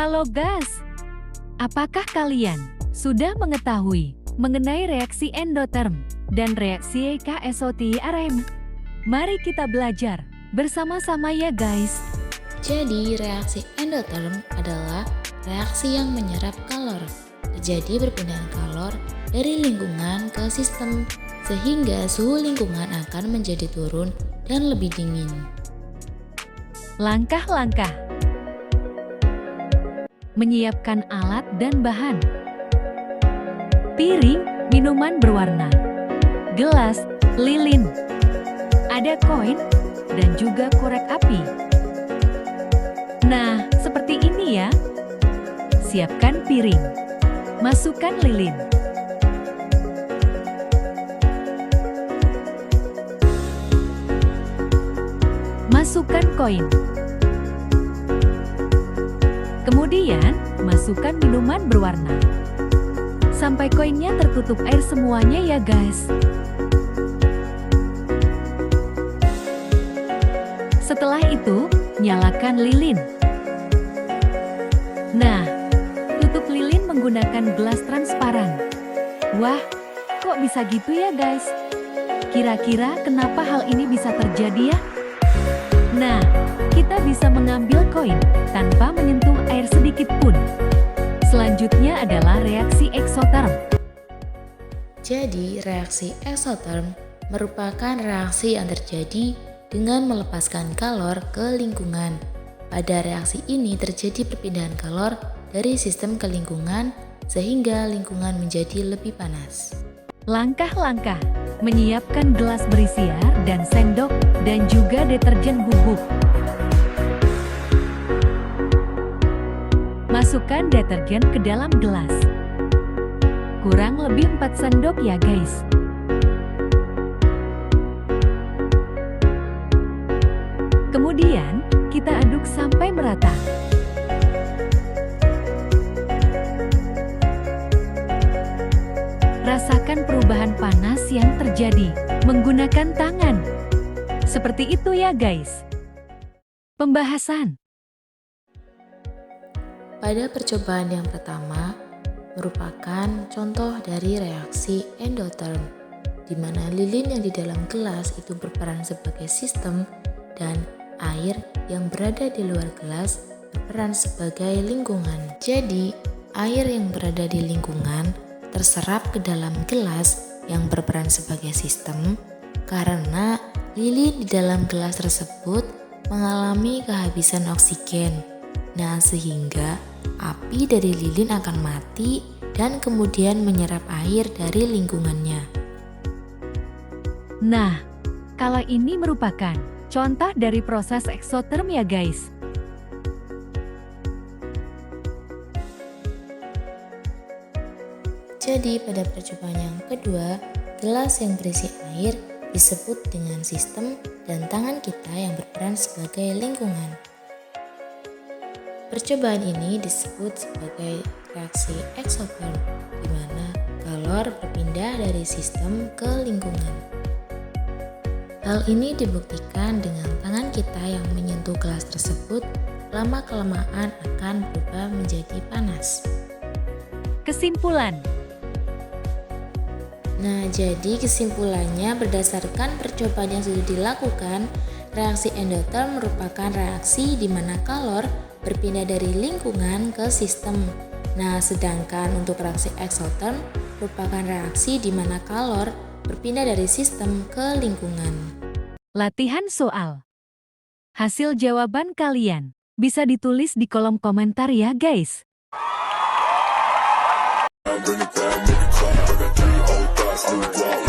Halo guys, apakah kalian sudah mengetahui mengenai reaksi endotherm dan reaksi KSOT-RM? Mari kita belajar bersama-sama ya guys. Jadi, reaksi endotherm adalah reaksi yang menyerap kalor. Terjadi perpindahan kalor dari lingkungan ke sistem, sehingga suhu lingkungan akan menjadi turun dan lebih dingin. Langkah-langkah: menyiapkan alat dan bahan. Piring, minuman berwarna. Gelas, lilin. Ada koin, dan juga korek api. Nah, seperti ini ya. Siapkan piring. Masukkan lilin. Masukkan koin. Kemudian, masukkan minuman berwarna. Sampai koinnya tertutup air semuanya ya guys. Setelah itu, nyalakan lilin. Nah, tutup lilin menggunakan gelas transparan. Wah, kok bisa gitu ya guys? Kira-kira kenapa hal ini bisa terjadi ya? Nah, kita bisa mengambil koin tanpa menyentuh air sedikit pun. Selanjutnya adalah reaksi eksotherm. Jadi, reaksi eksotherm merupakan reaksi yang terjadi dengan melepaskan kalor ke lingkungan. Pada reaksi ini terjadi perpindahan kalor dari sistem ke lingkungan, sehingga lingkungan menjadi lebih panas. Langkah-langkah: menyiapkan gelas berisi air dan sendok, dan juga deterjen bubuk. Masukkan deterjen ke dalam gelas. Kurang lebih 4 sendok ya guys. Kemudian, kita aduk sampai merata. Rasakan perubahan panas yang terjadi menggunakan tangan. Seperti itu ya guys. Pembahasan. Pada percobaan yang pertama, merupakan contoh dari reaksi endotherm, di mana lilin yang di dalam gelas itu berperan sebagai sistem dan air yang berada di luar gelas berperan sebagai lingkungan. Jadi, air yang berada di lingkungan terserap ke dalam gelas yang berperan sebagai sistem karena lilin di dalam gelas tersebut mengalami kehabisan oksigen. Nah, sehingga api dari lilin akan mati dan kemudian menyerap air dari lingkungannya. Nah, kalau ini merupakan contoh dari proses eksotherm ya guys. Jadi pada percobaan yang kedua, gelas yang berisi air disebut dengan sistem dan tangan kita yang berperan sebagai lingkungan. Percobaan ini disebut sebagai reaksi eksotherm, di mana kalor berpindah dari sistem ke lingkungan. Hal ini dibuktikan dengan tangan kita yang menyentuh gelas tersebut lama-kelamaan akan berubah menjadi panas. Kesimpulan. Nah, jadi kesimpulannya berdasarkan percobaan yang sudah dilakukan, reaksi endotherm merupakan reaksi di mana kalor berpindah dari lingkungan ke sistem. Nah, sedangkan untuk reaksi eksotherm merupakan reaksi di mana kalor berpindah dari sistem ke lingkungan. Latihan soal. Hasil jawaban kalian bisa ditulis di kolom komentar ya guys. Bring it back, make it clap. I got 3 old thoughts, new block,